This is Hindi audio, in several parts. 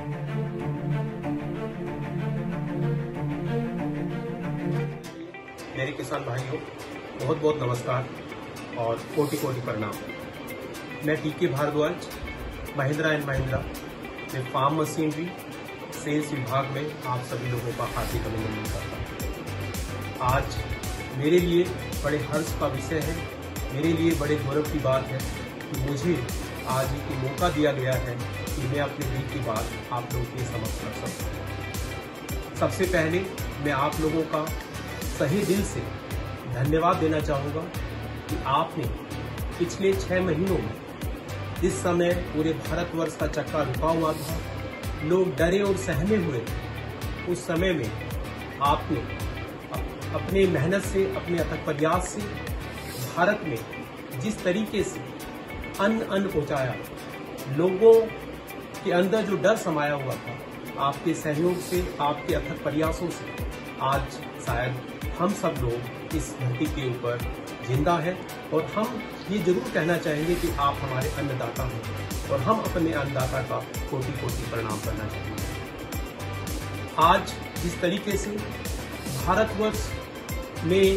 मेरे किसान भाइयों, बहुत बहुत नमस्कार और कोटि कोटि प्रणाम। मैं टीके भारद्वाज, महिंद्रा एंड महिंद्रा में फार्म मशीनरी सेल्स विभाग में आप सभी लोगों का हार्दिक अभिनंदन करता हूँ। आज मेरे लिए बड़े हर्ष का विषय है, मेरे लिए बड़े गौरव की बात है कि मुझे आज एक मौका दिया गया है कि मैं अपने दिल की बात आप लोगों के समक्ष रख सकूँ। सबसे पहले मैं आप लोगों का सही दिल से धन्यवाद देना चाहूँगा कि आपने पिछले 6 महीनों में जिस समय पूरे भारतवर्ष का चक्का रुका हुआ था, लोग डरे और सहमे हुए थे, उस समय में आपने अपने मेहनत से, अपने अथक प्रयास से भारत में जिस तरीके से अन्न पहुंचाया, लोगों के अंदर जो डर समाया हुआ था, आपके सहयोग से, आपके अथक प्रयासों से आज शायद हम सब लोग इस धरती के ऊपर जिंदा है। और हम ये जरूर कहना चाहेंगे कि आप हमारे अन्नदाता हैं और हम अपने अन्नदाता का कोटि कोटि प्रणाम करना चाहेंगे। आज जिस तरीके से भारतवर्ष में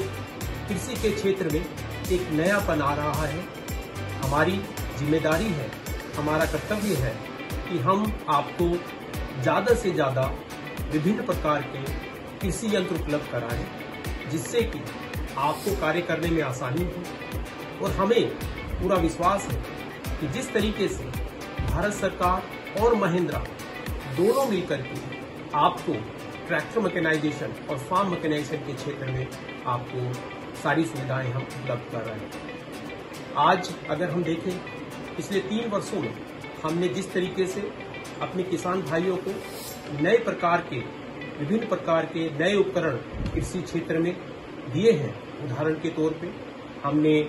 कृषि के क्षेत्र में एक नयापन आ रहा है, हमारी जिम्मेदारी है, हमारा कर्तव्य है कि हम आपको ज़्यादा से ज़्यादा विभिन्न प्रकार के कृषि यंत्र उपलब्ध कराएं, जिससे कि आपको कार्य करने में आसानी हो। और हमें पूरा विश्वास है कि जिस तरीके से भारत सरकार और महिंद्रा दोनों मिलकर के आपको ट्रैक्टर मैकेनाइजेशन और फार्म मैकेनाइजेशन के क्षेत्र में आपको सारी सुविधाएं हम उपलब्ध कर रहे हैं। आज अगर हम देखें, पिछले 3 वर्षों में हमने जिस तरीके से अपने किसान भाइयों को विभिन्न प्रकार के नए उपकरण कृषि क्षेत्र में दिए हैं। उदाहरण के तौर पे हमने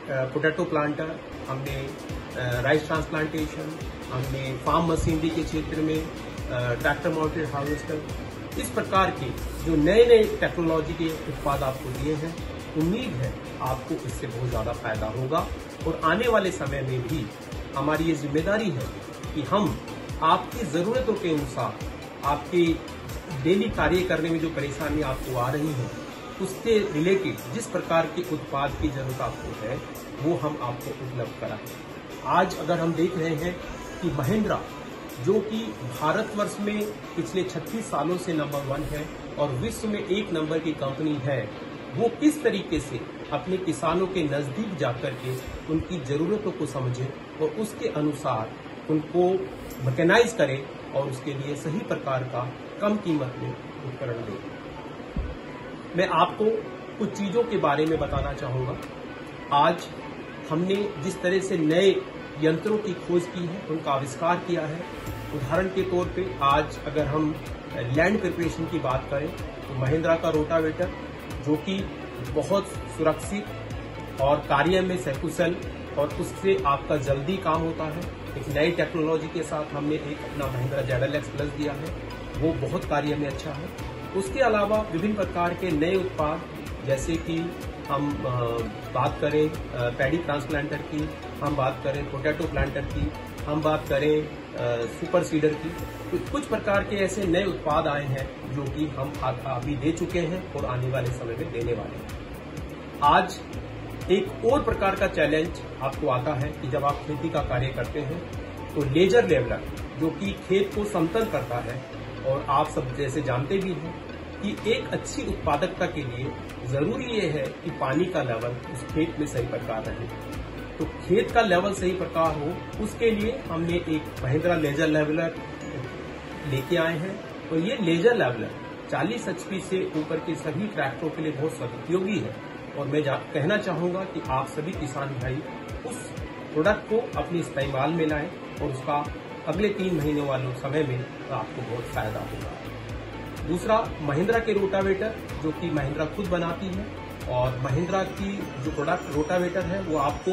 पोटैटो प्लांटर, हमने राइस ट्रांसप्लांटेशन, हमने फार्म मशीनरी के क्षेत्र में ट्रैक्टर माउंटेड हार्वेस्टर, इस प्रकार के जो नए नए टेक्नोलॉजी के उत्पाद आपको दिए हैं। उम्मीद है आपको इससे बहुत ज़्यादा फायदा होगा और आने वाले समय में भी हमारी ये जिम्मेदारी है कि हम आपकी ज़रूरतों के अनुसार, आपके डेली कार्य करने में जो परेशानी आपको आ रही है, उससे रिलेटेड जिस प्रकार के उत्पाद की जरूरत आपको है, वो हम आपको उपलब्ध कराएं। आज अगर हम देख रहे हैं कि महिंद्रा, जो कि भारतवर्ष में पिछले 36 सालों से नंबर 1 है और विश्व में 1 नंबर की कंपनी है, वो किस तरीके से अपने किसानों के नजदीक जाकर के उनकी जरूरतों को समझे और उसके अनुसार उनको मैकेनाइज करे और उसके लिए सही प्रकार का कम कीमत में उपकरण दे। मैं आपको कुछ चीजों के बारे में बताना चाहूंगा। आज हमने जिस तरह से नए यंत्रों की खोज की है, उनका आविष्कार किया है। उदाहरण के तौर पे आज अगर हम लैंड प्रिपरेशन की बात करें तो महिंद्रा का रोटावेटर, जो कि बहुत सुरक्षित और कार्य में सकुशल और उससे आपका जल्दी काम होता है। एक नई टेक्नोलॉजी के साथ हमने एक अपना महिंद्रा ZLX प्लस दिया है, वो बहुत कार्य में अच्छा है। उसके अलावा विभिन्न प्रकार के नए उत्पाद, जैसे कि हम बात करें पैडी ट्रांसप्लांटर की, हम बात करें पोटैटो प्लांटर की, हम बात करें सुपर सीडर की, कुछ प्रकार के ऐसे नए उत्पाद आए हैं जो कि हम अभी दे चुके हैं और आने वाले समय में देने वाले हैं। आज एक और प्रकार का चैलेंज आपको आता है कि जब आप खेती का कार्य करते हैं तो लेजर लेवलर, जो कि खेत को समतल करता है, और आप सब जैसे जानते भी हैं कि एक अच्छी उत्पादकता के लिए जरूरी ये है कि पानी का लेवल उस खेत में सही प्रकार रहे। तो खेत का लेवल सही प्रकार हो, उसके लिए हमने एक महिंद्रा लेजर लेवलर लेके आए हैं। और ये लेजर लेवलर 40 HP से ऊपर के सभी ट्रैक्टरों के लिए बहुत उपयोगी है। और मैं कहना चाहूंगा कि आप सभी किसान भाई उस प्रोडक्ट को अपने इस्तेमाल में लाएं और उसका अगले 3 महीनों वाले समय में आपको बहुत फायदा होगा। दूसरा, महिंद्रा के रोटावेटर, जो कि महिंद्रा खुद बनाती है, और महिंद्रा की जो प्रोडक्ट रोटावेटर है वो आपको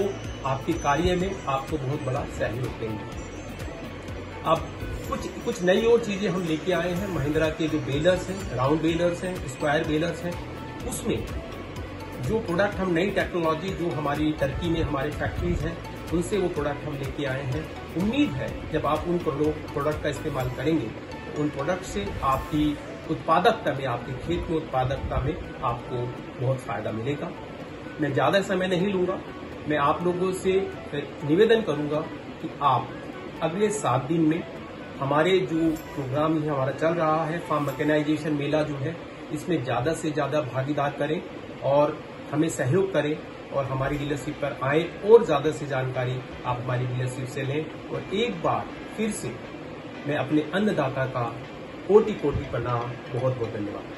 आपके कार्य में आपको बहुत बड़ा सहयोग देंगे। अब कुछ नई और चीजें हम लेके आए हैं। महिंद्रा के जो बेलर्स हैं, राउंड बेलर्स हैं, स्क्वायर बेलर्स हैं, उसमें जो प्रोडक्ट हम नई टेक्नोलॉजी जो हमारी टर्की में हमारे फैक्ट्रीज हैं, उनसे वो प्रोडक्ट हम लेके आए हैं। उम्मीद है जब आप उन प्रोडक्ट का इस्तेमाल करेंगे तो उन प्रोडक्ट से आपकी उत्पादकता में, आपके खेत में उत्पादकता में आपको बहुत फायदा मिलेगा। मैं ज्यादा समय नहीं लूंगा। मैं आप लोगों से निवेदन करूंगा कि आप अगले 7 दिन में हमारे जो प्रोग्राम है हमारा चल रहा है फार्म मैकेनाइजेशन मेला जो है, इसमें ज्यादा से ज्यादा भागीदार करें और हमें सहयोग करें और हमारी डीलरशिप पर आए और ज्यादा से जानकारी आप हमारी डीलरशिप से लें। और एक बार फिर से मैं अपने अन्नदाता का कोटि कोटि प्रणाम, बहुत बहुत धन्यवाद।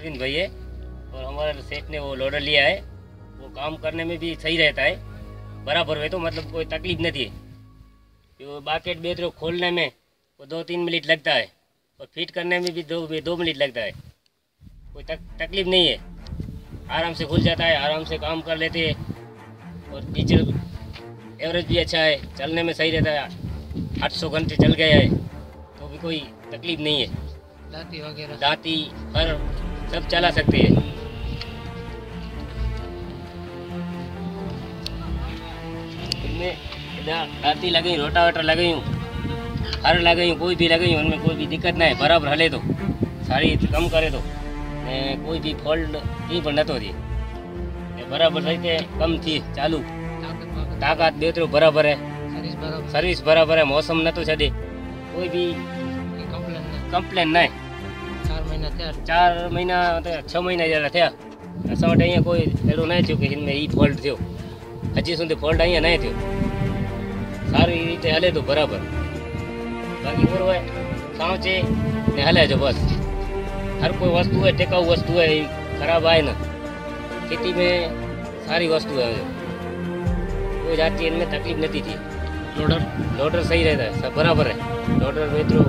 अरविंद भाई है और हमारे सेठ ने वो लोडर लिया है। वो काम करने में भी सही रहता है, बराबर है, तो मतलब कोई तकलीफ नहीं है। जो बाकेट बेच खोलने में वो 2-3 मिनट लगता है और फिट करने में भी 2 मिनट लगता है। कोई तकलीफ नहीं है, आराम से खुल जाता है, आराम से काम कर लेते हैं। और डीजल एवरेज भी अच्छा है, चलने में सही रहता है। 800 घंटे चल गया है तो भी कोई तकलीफ नहीं है। दाती वगैरह दाती हर सब चला सकते हैं। इनमें दाती लगी, रोटावेटर लगी हूँ, हर लगी हूँ, कोई भी लगी हूँ, उनमें कोई भी दिक्कत नहीं है। बराबर हले तो सारी कम करे तो कोई भी फॉल्ट नहीं पड़ना तो थी बराबर रहते कम थी चालू। ताकत बेहतर बराबर है, सर्विस बराबर है, मौसम न तो छे कोई भी कंप्लेन नहीं। 4 महीना 6 महीना जरा थे असां वटि अँ कोई अड़ो न थो कि इनमें ही फॉल्ट थो। अजी सुधी फॉल्ट अँ न थो, सारी रीते हले तो बराबर। बाकी पूरो है साँचे ने हले जो बस। हर कोई वस्तु है, टिकाऊ वस्तु है, खराब है न। खेती में सारी वस्तु है, कोई जाती इनमें तकलीफ नहीं थी। लोडर सही रहता है, सब बराबर है। लोडर वेतरो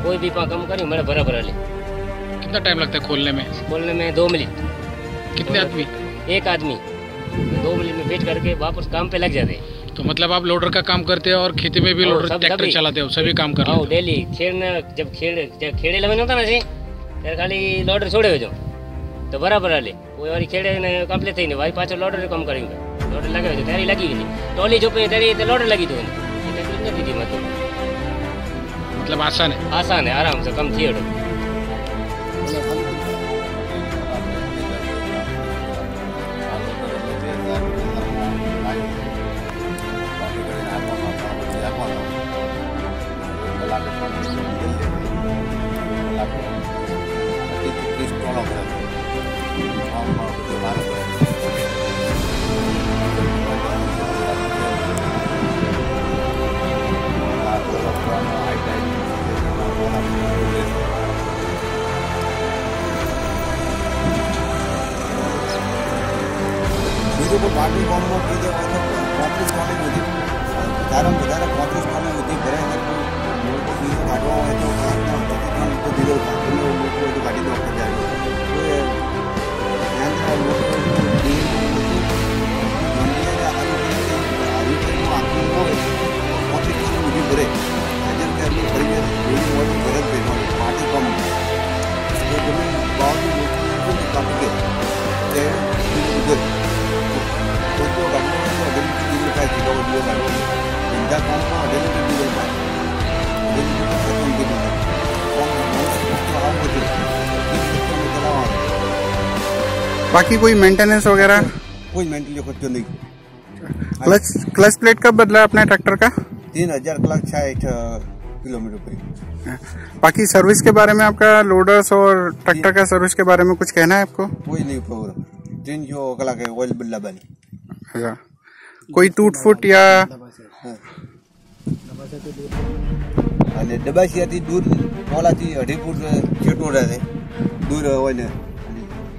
कोई भी कम करी मेरे बराबर हले। कितना टाइम लगता है खोलने में? खोलने में 2 मिनट। कितने आदमी? 1 आदमी 2 मिनट में फिट करके वापस काम पे लग जाते हैं। तो मतलब आप लोडर का काम करते हैं और खेती में भी लोडर ट्रैक्टर चलाते हो, सभी काम करते हो? डेली खेड़ना जब खेड़े लगे होता ना सी त्यारे खाली लोडर छोड़े हो तो बराबर हले। कोई वारी खेड़े ने कंप्लीट थी भाई पाछो लोडर कम करेंगे। लोडर लगे हो त्यारी लगी हुई टोली जो पे त्यारी लोडर लगी तो नहीं थी। मतलब आसान है? आसान है, आराम से कम थी। પાર્ટી બોમ્બમાં કીધે હોય તો 35 ટોની સુધી વધારેમાં વધારે 35 ટોની સુધી ભરે લોકો બીજો કાઢવા હોય તો 35 ટન તો દીધો કાઢીને લોકો હોય તો કાઢી દો વખત જાય તો એ ધ્યાન લોકો આખી હોય 35 ટન સુધી ભરે જેમ કે એમની ભરી એવી હોય તો ભરે જ ભેગો પાર્ટી કમ એ તમે બાજુ લોકો કાપી દે તે ગુડ तो गाड़ी में अडेली डीजल का जीरो डीजल गाड़ी इंडिया काम का अडेली डीजल का अडेली डीजल खत्म के लिए कौन चलाओ मुझे किस चलाओ। बाकी कोई मेंटेनेंस वगैरह? कोई मेंटेनेंस कुछ नहीं। क्लच प्लेट कब बदला अपने ट्रैक्टर का? 3000 क्लच 60 किलोमीटर पर। बाकी सर्विस के बारे में आपका लोडर्स और ट्रैक्टर का सर्विस के बारे में कुछ कहना है आपको? कोई नहीं प्रॉब्लम। 3 जो कला के ऑयल बिल्ला बनी कोई टूट फूट या डबासियाથી દૂર ઓલાથી 2.5 ફૂટ છેટો રહે છે દૂર હોય ને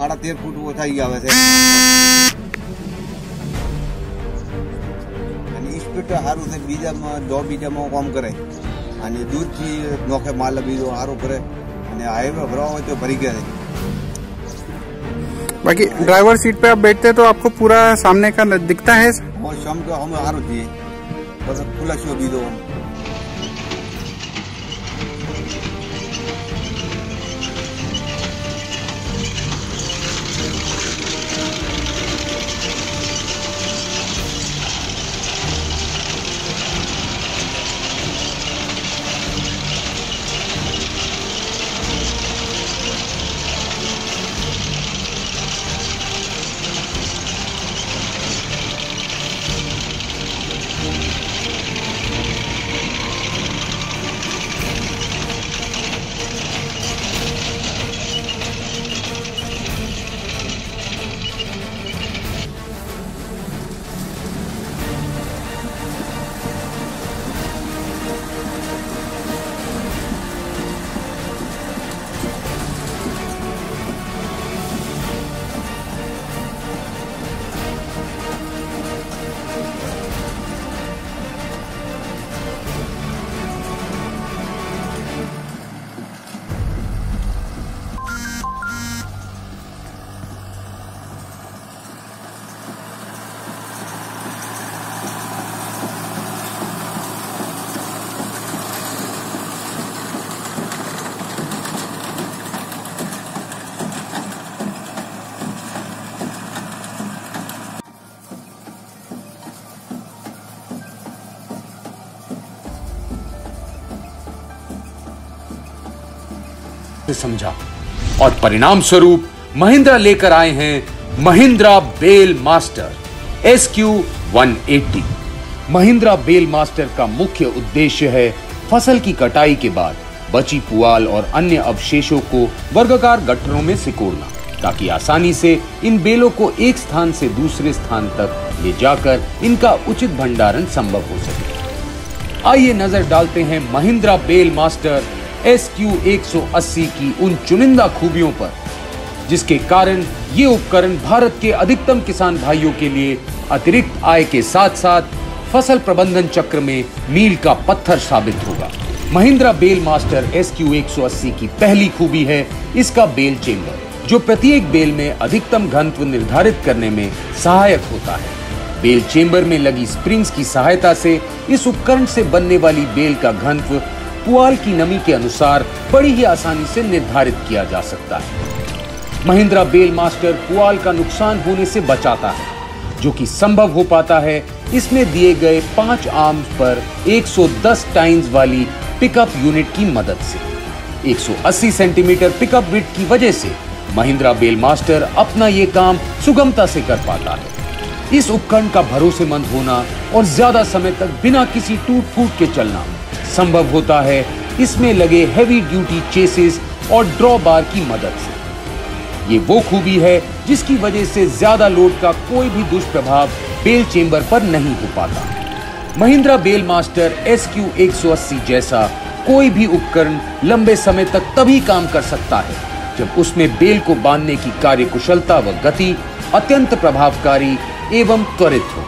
13.5 ફૂટ ઓછાઈ આવે છે અને સ્પીડ સારું છે બીજામાં બીજામાં કામ કરે અને દૂરથી નોખે માલ બીજો સારું કરે અને હાઈવે ભરવા હોય તો ભરી ગયા છે। बाकी ड्राइवर सीट पे आप बैठते हैं तो आपको पूरा सामने का दिखता है? और शाम को हम हार होती है बस खुला शो भी दो। से समझा और परिणाम स्वरूप महिंद्रा लेकर आए हैं Mahindra Bale Master SQ180। Mahindra Bale Master का मुख्य उद्देश्य है फसल की कटाई के बाद बची पुआल और अन्य अवशेषों को वर्गाकार गट्ठरों में सिकोड़ना, ताकि आसानी से इन बेलों को एक स्थान से दूसरे स्थान तक ले जाकर इनका उचित भंडारण संभव हो सके। आइए नजर डालते हैं महिंद्रा बेल मास्टर SQ180 की उन चुनिंदा खूबियों पर, जिसके कारण ये उपकरण भारत के अधिकतम किसान भाइयों के लिए अतिरिक्त आय के साथ साथ फसल प्रबंधन चक्र में मील का पत्थर साबित होगा। महिंद्रा बेल मास्टर SQ180 की पहली खूबी है इसका बेल चेंबर, जो प्रत्येक बेल में अधिकतम घनत्व निर्धारित करने में सहायक होता है। बेल चेंबर में लगी स्प्रिंग्स की सहायता से इस उपकरण से बनने वाली बेल का घनत्व पुआल की नमी के अनुसार बड़ी ही आसानी से निर्धारित किया जा सकता है। महिंद्रा बेल मास्टर पुआल का नुकसान होने से बचाता है, जो कि संभव हो पाता है इसमें दिए गए 5 आर्म्स पर 110 टाइन्स वाली पिकअप यूनिट की मदद से। 180 सेंटीमीटर पिकअप विड्थ की वजह से महिंद्रा बेल मास्टर अपना ये काम सुगमता से कर पाता है। इस उपकरण का भरोसेमंद होना और ज्यादा समय तक बिना किसी टूट फूट के चलना संभव होता है इसमें लगे हेवी ड्यूटी चेसिस और ड्रॉ बार की मदद से। ये वो खूबी है जिसकी वजह से ज्यादा लोड का कोई भी दुष्प्रभाव बेल चेंबर पर नहीं हो पाता। महिंद्रा बेल मास्टर SQ180 जैसा कोई भी उपकरण लंबे समय तक तभी काम कर सकता है जब उसमें बेल को बांधने की कार्यकुशलता व गति अत्यंत प्रभावकारी एवं त्वरित हो।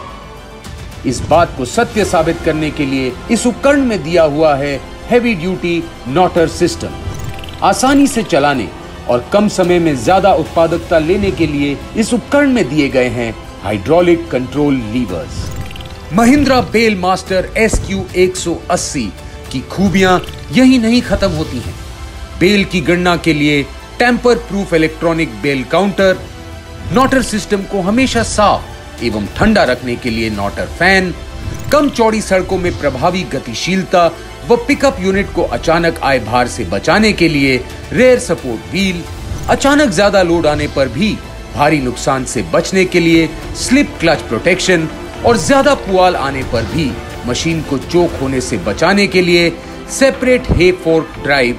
इस बात को सत्य साबित करने के लिए इस उपकरण में दिया हुआ है हेवी ड्यूटी नॉटर सिस्टम। आसानी से चलाने और कम समय में ज्यादा उत्पादकता लेने के लिए इस उपकरण में दिए गए हैं hydraulic control levers. Mahindra Bale Master SQ180 की खूबियां यही नहीं खत्म होती हैं। बेल की गणना के लिए tamper proof electronic bell counter, नॉटर सिस्टम को हमेशा साफ एवं ठंडा रखने के लिए नॉटर फैन, कम चौड़ी सड़कों में प्रभावी गतिशीलता व पिकअप यूनिट को अचानक आए भार से बचाने के लिए रेयर सपोर्ट व्हील, अचानक ज्यादा लोड आने पर भी भारी नुकसान से बचने के लिए स्लिप क्लच प्रोटेक्शन और ज्यादा पुआल आने पर भी मशीन को चोक होने से बचाने के लिए सेपरेट हे फोर्क ड्राइव।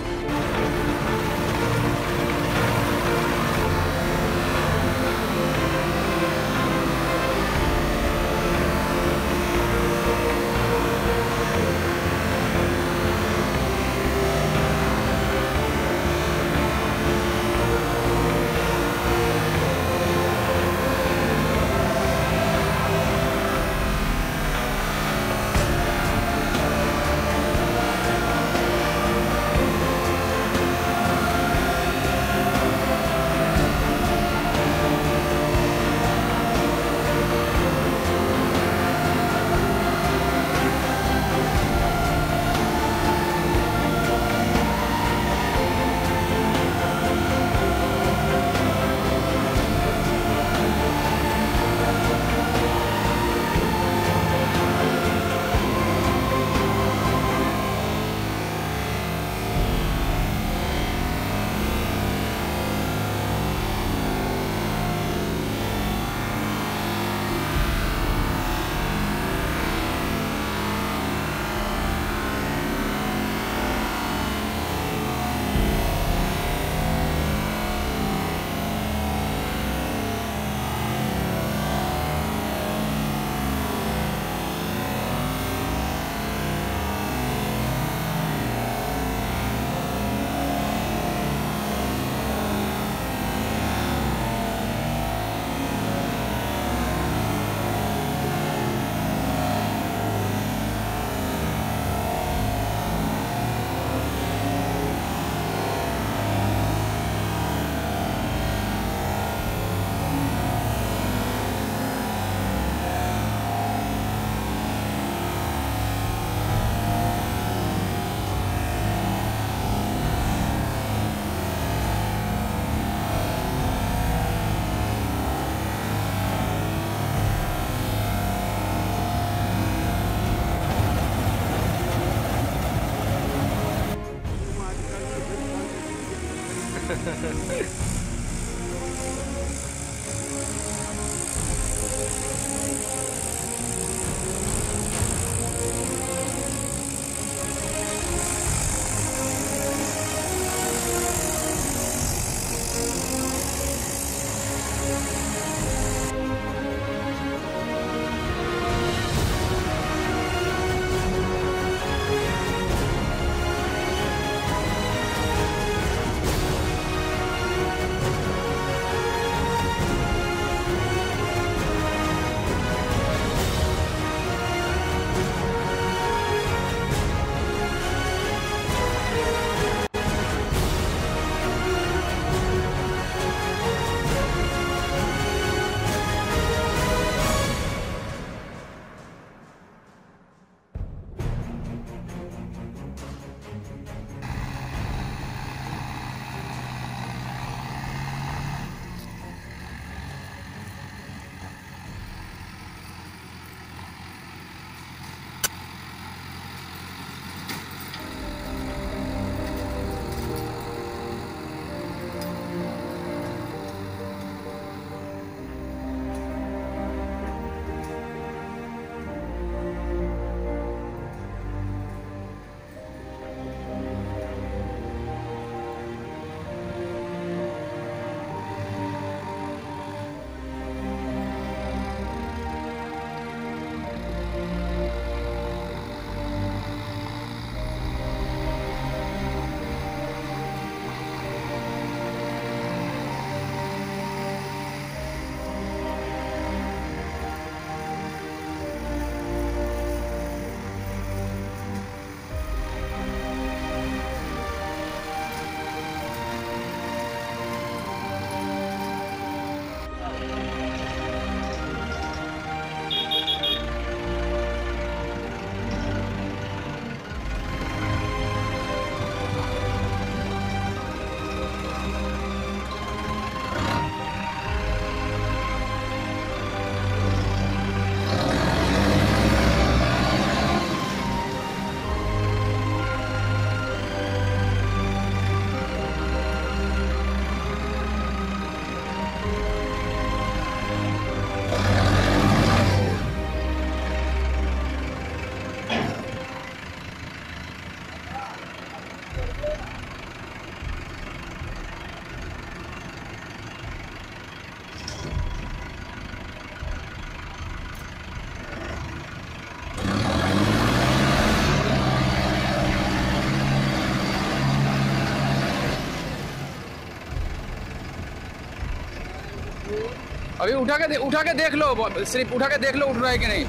अभी उठा के देख लो, सिर्फ उठा के देख लो उठ रहा है कि नहीं।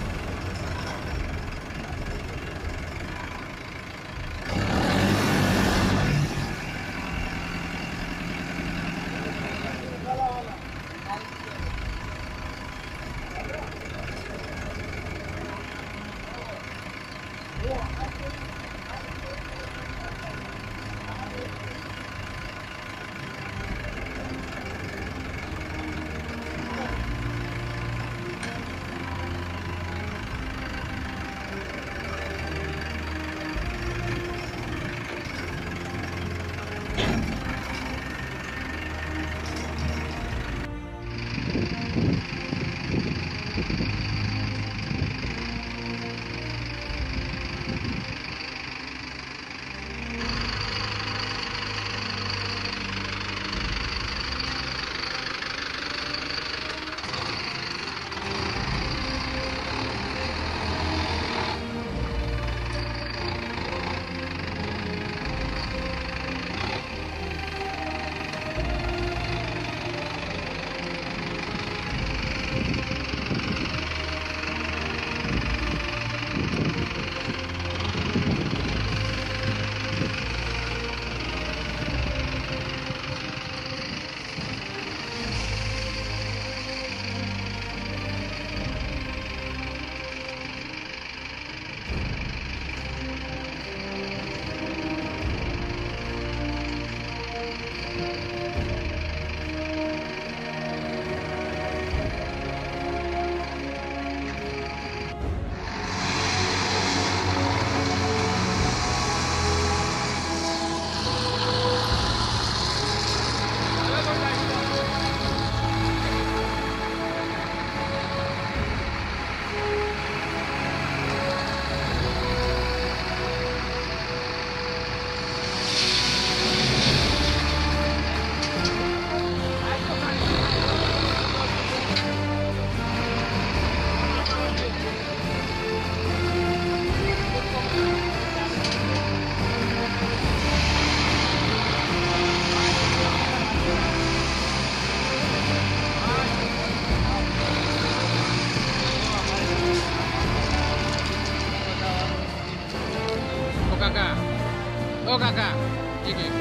चलेगा ठीक है।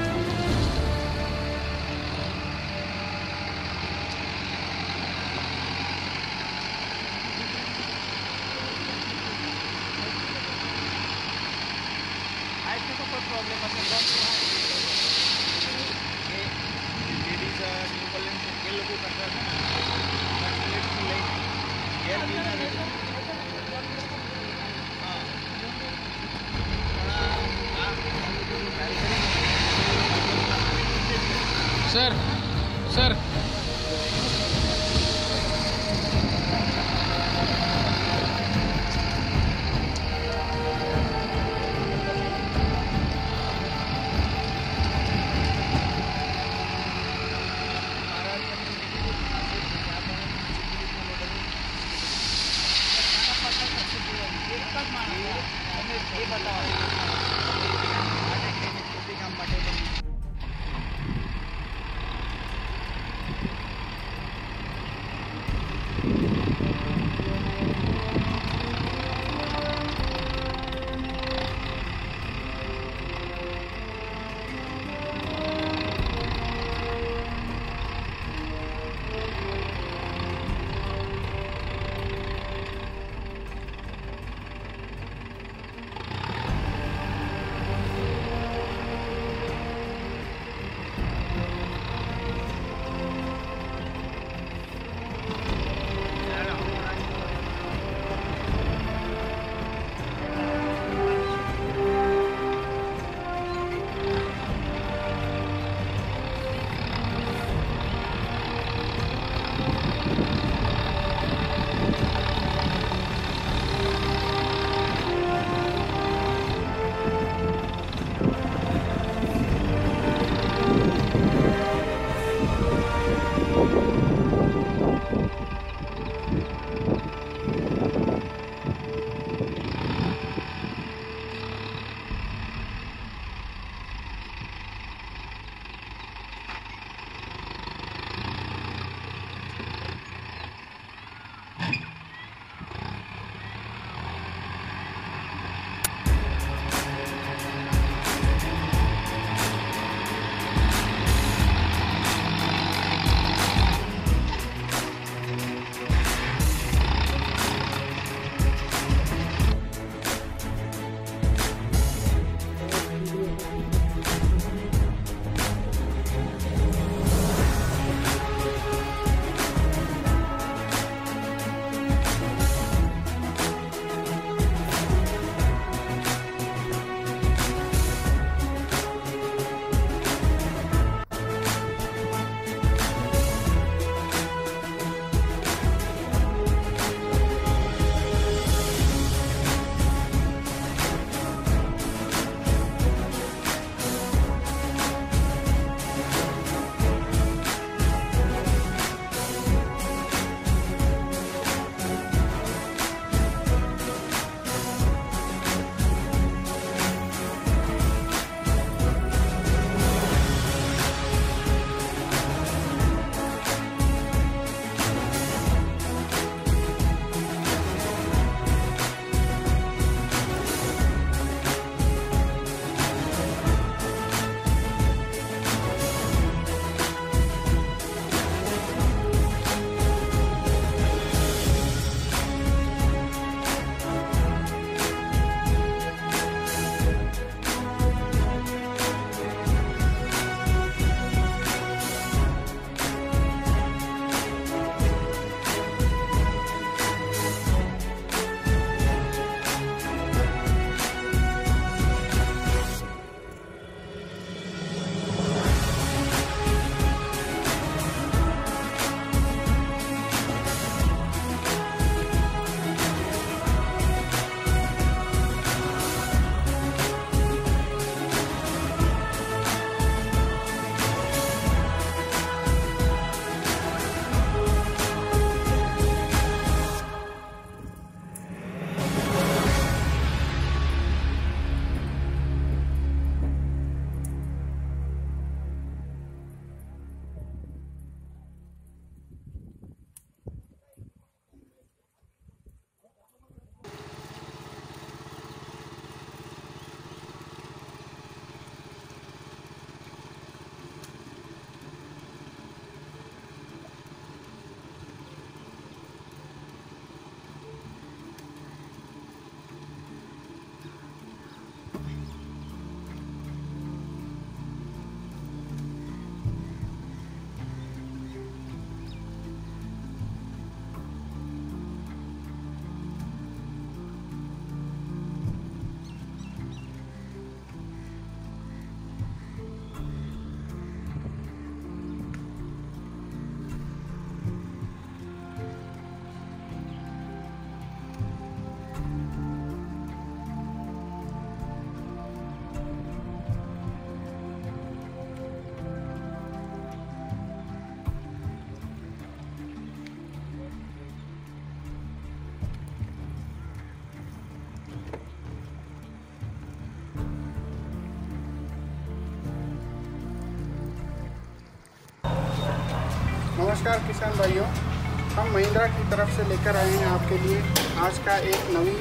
सर सर नमस्कार किसान भाइयों, हम महिंद्रा की तरफ से लेकर आए हैं आपके लिए आज का एक नवीन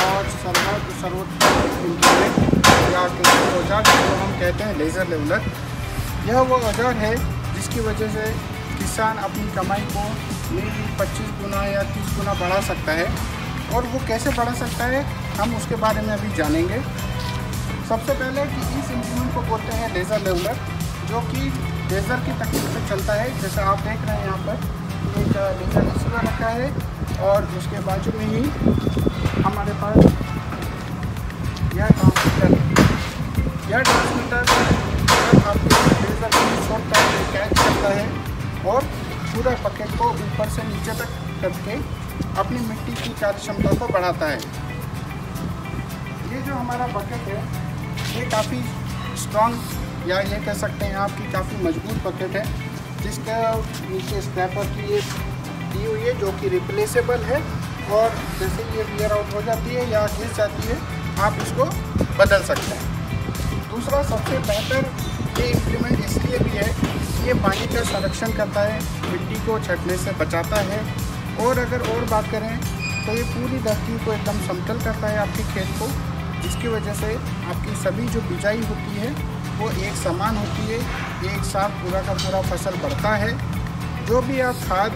और सर्वोत्तम इम्प्लीमेंट या औजार जिसको हम कहते हैं लेज़र लेवलर। यह वो औजार है जिसकी वजह से किसान अपनी कमाई को 25 गुना या 30 गुना बढ़ा सकता है। और वो कैसे बढ़ा सकता है हम उसके बारे में अभी जानेंगे। सबसे पहले कि इस इंस्ट्रूमेंट को बोलते हैं लेज़र लेवलर, जो कि लेज़र की तकनीक से चलता है। जैसे आप देख रहे हैं यहाँ पर एक लेज़र रिसीवर रखा है और उसके बाजू में ही हमारे पास यह ट्रांसमीटर आपके लेज़र को छोड़ता है, कैच करता है और पूरा बकेट को ऊपर से नीचे तक करके अपनी मिट्टी की कार्य क्षमता को बढ़ाता है। ये जो हमारा बकेट है ये काफ़ी स्ट्रॉन्ग या ये कह सकते हैं आपकी काफ़ी मजबूत बकेट है, जिसका नीचे स्क्रैपर की हुई है जो कि रिप्लेसेबल है। और जैसे ये वियर आउट हो जाती है या घिस जाती है आप इसको बदल सकते हैं। दूसरा सबसे बेहतर ये इम्प्लीमेंट इसलिए भी है कि ये पानी का संरक्षण करता है, मिट्टी को छटने से बचाता है। और अगर और बात करें तो ये पूरी धरती को एकदम समतल करता है आपके खेत को, जिसकी वजह से आपकी सभी जो बिजाई होती है वो एक समान होती है, एक साथ पूरा का पूरा फसल बढ़ता है। जो भी आप खाद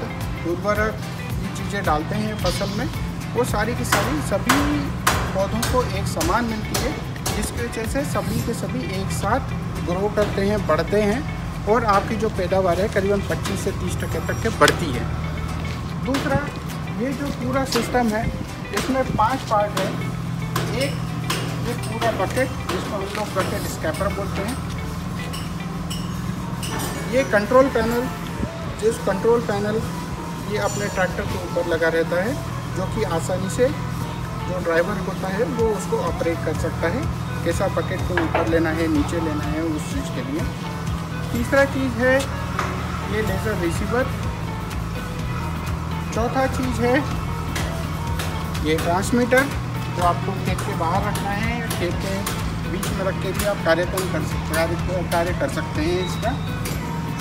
उर्वरक ये चीज़ें डालते हैं फसल में वो सारी की सभी पौधों को एक समान मिलती है, जिसकी वजह से सभी के सभी एक साथ ग्रो करते हैं, बढ़ते हैं और आपकी जो पैदावार है करीबन 25 से 30% तक के बढ़ती है। दूसरा ये जो पूरा सिस्टम है इसमें 5 पार्ट है। एक ये पूरा बकेट जिसको हम लोग बकेट स्क्रैपर बोलते हैं। ये कंट्रोल पैनल ये अपने ट्रैक्टर के ऊपर लगा रहता है, जो कि आसानी से जो ड्राइवर होता है वो उसको ऑपरेट कर सकता है, कैसा बकेट को ऊपर लेना है नीचे लेना है उस चीज़ के लिए। तीसरा चीज़ है ये लेज़र रिसीवर। चौथा चीज़ है ये ट्रांसमीटर, जो आपको खेत के बाहर रखना है या खेत के बीच में रख के भी आप कार्य कर सकते हैं इसका।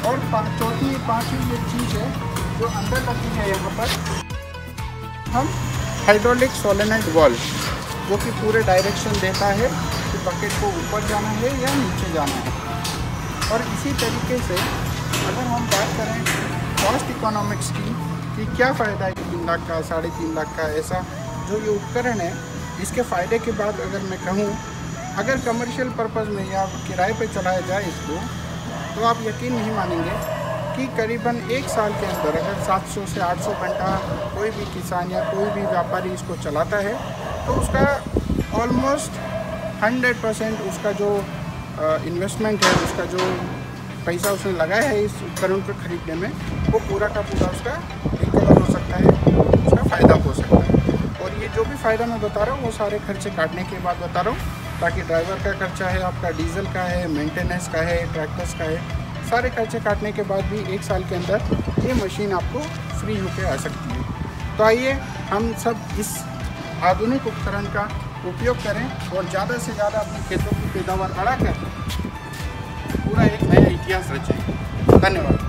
और पाँचवीं ये चीज़ है जो अंदर रखी है यहाँ पर हम हाइड्रोलिक सोलेनॉइड वाल्व, जो कि पूरे डायरेक्शन देता है कि बकेट को ऊपर जाना है या नीचे जाना है। और इसी तरीके से अगर हम बात करें कॉस्ट इकोनॉमिक्स की कि क्या फ़ायदा है 3 लाख का 3.5 लाख का ऐसा जो ये उपकरण है, इसके फ़ायदे के बाद अगर मैं कहूँ अगर कमर्शियल पर्पज़ में या किराए पे चलाया जाए इसको, तो आप यकीन नहीं मानेंगे कि करीबन 1 साल के अंदर अगर 700 से 800 घंटा कोई भी किसान या कोई भी व्यापारी इसको चलाता है तो उसका ऑलमोस्ट 100% उसका जो इन्वेस्टमेंट है, उसका जो पैसा उसने लगाया है इस उपकरण को खरीदने में, वो पूरा का पूरा उसका रिकवर हो सकता है, उसका फ़ायदा हो सकता है। और ये जो भी फ़ायदा मैं बता रहा हूँ वो सारे खर्चे काटने के बाद बता रहा हूँ, ताकि ड्राइवर का खर्चा है, आपका डीजल का है, मेंटेनेंस का है, ट्रैक्टर्स का है, सारे खर्चे काटने के बाद भी 1 साल के अंदर ये मशीन आपको फ्री होकर आ सकती है। तो आइए हम सब इस आधुनिक उपकरण का उपयोग करें और ज़्यादा से ज़्यादा अपने खेतों की पैदावार बढ़ाकर पूरा एक नया इतिहास रचें। धन्यवाद।